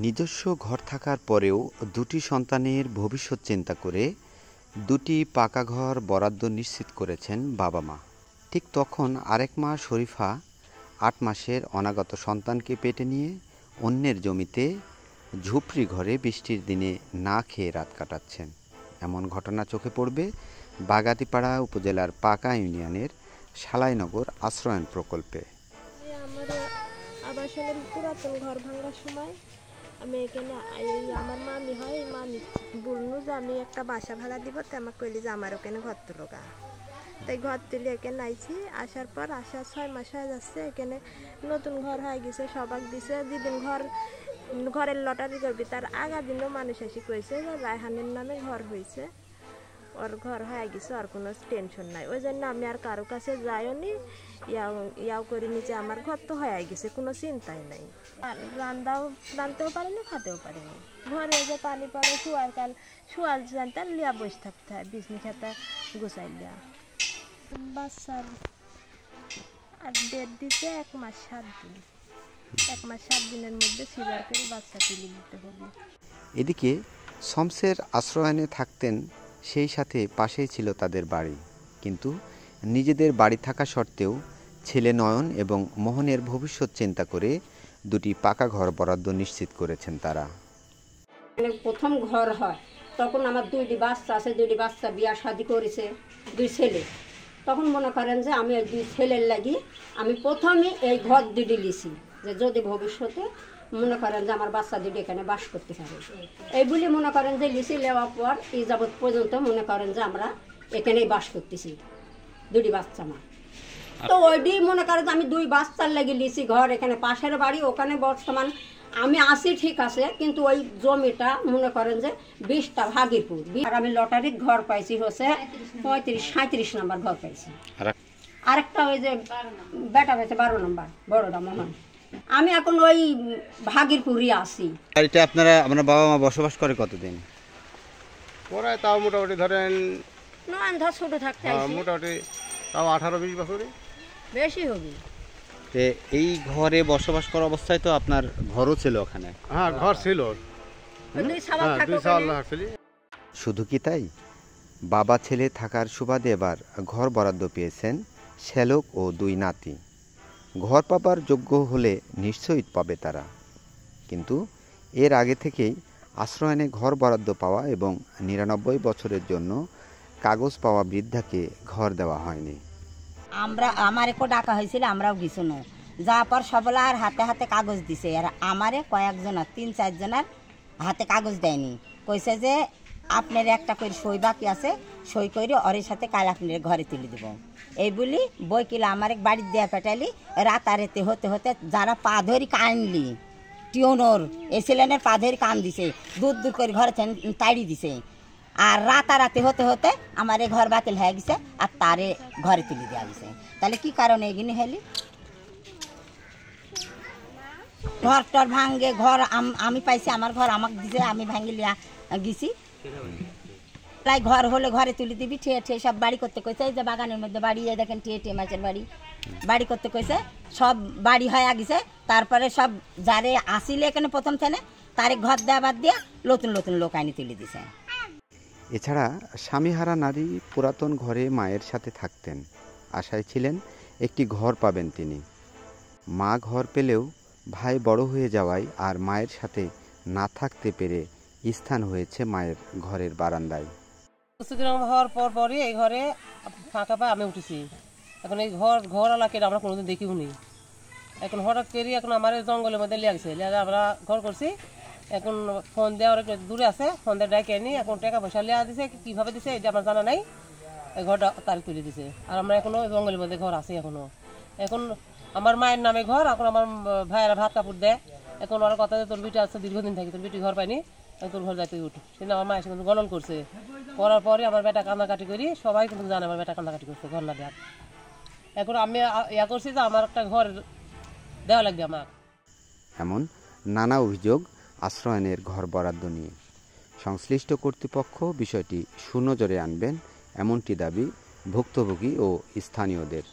নিজস্ব ঘর থাকার পরেও দুটি সন্তানের ভবিষ্যৎ চিন্তা করে দুটি পাকা ঘর বরাদ্দ নিশ্চিত করেছেন বাবা মা। ঠিক তখন আরেক মা শরীফা ৮ মাসের অনাগত সন্তানকে পেটে নিয়ে অন্যের জমিতে ঝুপড়ি ঘরে বৃষ্টির দিনে না খেয়ে রাত কাটাচ্ছেন। এমন ঘটনা চোখে পড়বে বাগাতিপাড়া উপজেলার পাকা ইউনিয়নের সালাইনগর আশ্রয়ন প্রকল্পে। আবাসনের পুরাতন ঘর ভাঙার সময় আমি এখানে আমার মামি হয়, মামি বললো যে আমি একটা বাসা ভাড়া দিব, তো আমাকে কইলি যে আমার ওখানে ঘর তুলো গা। তাই ঘর তুলে এখানে আইছি। আসার পর 6 মাস হয়ে যাচ্ছে, এখানে নতুন ঘর হয়ে গেছে, সবাক দিছে। যেদিন ঘরের লটারি করবি তার আগা দিনও মানুষ এসে কইছে যে রায়হানের নামে ঘর হয়েছে, ওর ঘর হয়ে গেছে, আর কোনো টেনশন নাই। ওই জন্য আমি আর কারো কাছে যাইও নি, ইয়াও করিনি যে আমার ঘর তো হয়ে গেছে, কোনো চিন্তাই নাই। রাঁধতেও পারিনি, খাতেও পারিনি। ঘরে যে পানি পড়ে শোয়াল জানতে লিয়া বসে থাকতে হয়, বিজনি খাতা গুছাই লিয়া। বাচ্চার আর ডেট দিতে 1 মাস 7 দিন। 1 মাস 7 দিনের মধ্যে সিজার করে বাচ্চা তুলে দিতে হবে। এদিকে শমসের আশ্রয়নে থাকতেন, সেই সাথে পাশেই ছিল তাদের বাড়ি। কিন্তু নিজেদের বাড়ি থাকা সত্ত্বেও ছেলে নয়ন এবং মোহনের ভবিষ্যৎ চিন্তা করে দুটি পাকা ঘর বরাদ্দ নিশ্চিত করেছেন তারা। প্রথম ঘর হয় তখন আমার 2টি বাচ্চা আছে, 2টি বাচ্চা বিয়া শাদী করেছে, 2 ছেলে। তখন মনে করেন যে আমি এই 2 ছেলের লাগি আমি প্রথমে এই ঘর 2টি লিছি, যে যদি ভবিষ্যতে মনে করেন যে আমার বাচ্চা 2টি এখানে বাস করতে পারে, এই বলে মনে করেন যে লিচি নেওয়ার পর এই যাবৎ পর্যন্ত মনে করেন যে আমরা এখানেই বাস করতেছি, 2টি বাচ্চা আমার। তো ওইটি মনে করেন যে আমি 2 বাচ্চার লাগি লিচি ঘর। এখানে পাশের বাড়ি, ওখানে বর্তমান আমি আসি ঠিক আছে, কিন্তু ওই জমিটা মনে করেন যে 20টা ভাগিরপুর। আর আমি লটারির ঘর পাইছি হচ্ছে 37 নম্বর ঘর পাইছি। আরেকটা ওই যে বেটা পেয়েছে 12 নম্বর, বড়টা মোহন। আমি এখন ওই ভাগিরপুরই আছি। আর এটা আপনারা বাবা মা বসবাস করে কতদিন? ওরা তাও মোটামুটি ধরেন নয়ন ধর ছোট থাকতে মোটামুটি তাও 18-20 বছরই বেশি হবে। এই ঘরে বসবাস করা অবস্থায় তো আপনার ঘরও ছিল ওখানে? হ্যাঁ, ঘর ছিল। শুধু কি তাই, বাবা ছেলে থাকার সুবাদে এবার ঘর বরাদ্দ পেয়েছেন শ্যালক ও 2 নাতি। ঘর পাবার যোগ্য হলে নিশ্চয়ই পাবে তারা। কিন্তু এর আগে থেকেই আশ্রয়নে ঘর বরাদ্দ পাওয়া এবং 99 বছরের জন্য কাগজ পাওয়া বৃদ্ধাকে ঘর দেওয়া হয়নি। আমার একটু ডাকা হয়েছিল, আমরাও গেছি না। যাওয়ার পর সবলার হাতে হাতে কাগজ দিছে, আর আমারে কয়েকজনের 3-4 জনের হাতে কাগজ দেয়নি। কইছে যে আপনার একটা করে সই বাকি আছে, সই করে ওর সাথে কাল আপনার ঘরে তুলে দেব। এই বলি বই কিলা আমার বাড়ির দেয়া পেটালি। রাতারেতে হতে হতে যারা পা ধরি কানলি, টিউনোর এসিলেনের পা ধরি কান দিছে, দূর দূর করে ঘরে তাড়ি দিছে। আর রাতারাতি হতে হতে আমার ঘর বাতিল হয়ে গেছে, আর তারে ঘরে তুলে দেওয়া গেছে। তাহলে কি কারণে এগিয়ে হেলি ঘর টর ভাঙ্গে ঘর আমি পাইছি, আমার ঘর আমাকে দিছে, আমি ভাঙ্গে লিয়া গেছি। তাই ঘর হলে ঘরে তুলে দিবি, ঠেয়ে ঠেয়ে সব বাড়ি করতে কইছে। এই যে বাগানের মধ্যে বাড়ি, দেখেন ঠেয়ে ঠেয়ে মাছের বাড়ি করতে কইছে। সব বাড়ি হয়ে গেছে। তারপরে সব যারে আসিলে এখানে প্রথম থেকে তারে ঘর দেওয়া বাদ দিয়ে নতুন নতুন লোক আইনি তুলে দিছে। এছাড়া স্বামীহারা নারী পুরাতন ঘরে মায়ের সাথে থাকতেন, আশায় ছিলেন একটি ঘর পাবেন তিনি। মা ঘর পেলেও ভাই বড় হয়ে যাওয়ায় আর মায়ের সাথে না থাকতে পেরে স্থান হয়েছে মায়ের ঘরের বারান্দায়। কিছুদিন হওয়ার পরই এই ঘরে ফাঁকা পায় আমি উঠেছি। এখন এই ঘর এলাকায় আমরা কোনোদিন দেখিও নি। এখন হঠাৎ করে এখন আমার জঙ্গলের মধ্যে লিয়ে গেছে, আমরা ঘর করছি। এখন ফোন দেওয়ার একটু দূরে আছে, ফোন দিয়ে ডাকে নি। এখন টাকা পয়সা লিয়া দিছে, কিভাবে দিছে এটা আমার জানা নাই। এই ঘরটা তার তুলে দিছে, আর আমরা এখনো জঙ্গলের মধ্যে ঘর আছি এখনো। এখন আমার মায়ের নামে ঘর, এখন আমার ভাইয়েরা ভাত কাপড় দেয়। এখন ওরা কথা যে তোর বিটি আছে দীর্ঘদিন থাকি, তোর বিটি ঘর পাইনি, তোর ঘর যাইতে উঠ। কিন্তু আমার মায়ের কিন্তু গণন করছে, করার পরে আমার বেটা কান্নাকাটি করি, সবাই কিন্তু জানে আমার বেটা কান্নাকাটি করছে ঘর না দেওয়ার। এখন আমি ইয়া করছি যে আমার একটা ঘর দেওয়া লাগবে আমার। এমন নানা অভিযোগ আশ্রয়নের ঘর বরাদ্দ নিয়ে। সংশ্লিষ্ট কর্তৃপক্ষ বিষয়টি সুনজরে আনবেন এমনটি দাবি ভুক্তভোগী ও স্থানীয়দের।